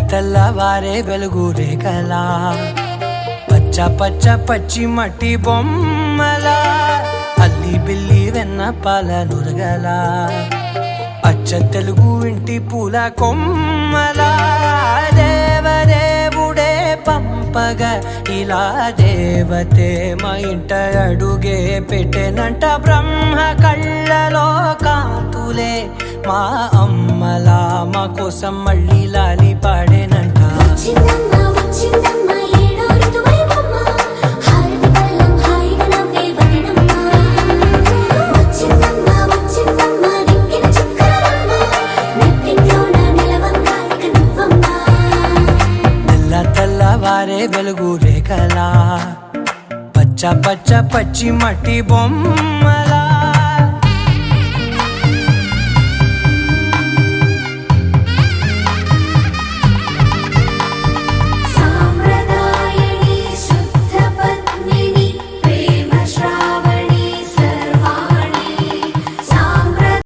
తెల్లవారే వెలుగు రేఖలా పచ్చ పచ్చ పచ్చి మట్టి బొమ్మలా అల్లి బిల్లి వెన్న పాల నురగలా అచ్చ తెలుగు ఇంటి పూల కొమ్మలా దేవదేవుడే పంపగా ఇలా దేవతే మా ఇంట అడుగే పెట్టెనంట బ్రహ్మ కళ్ళలో కాంతులే మా అమ్మలా మా కోసం మళ్ళీ లాలి పాడేనంట తెల్లవారే వెలుగు రేఖలా పచ్చ పచ్చ పచ్చి మట్టి బొమ్మ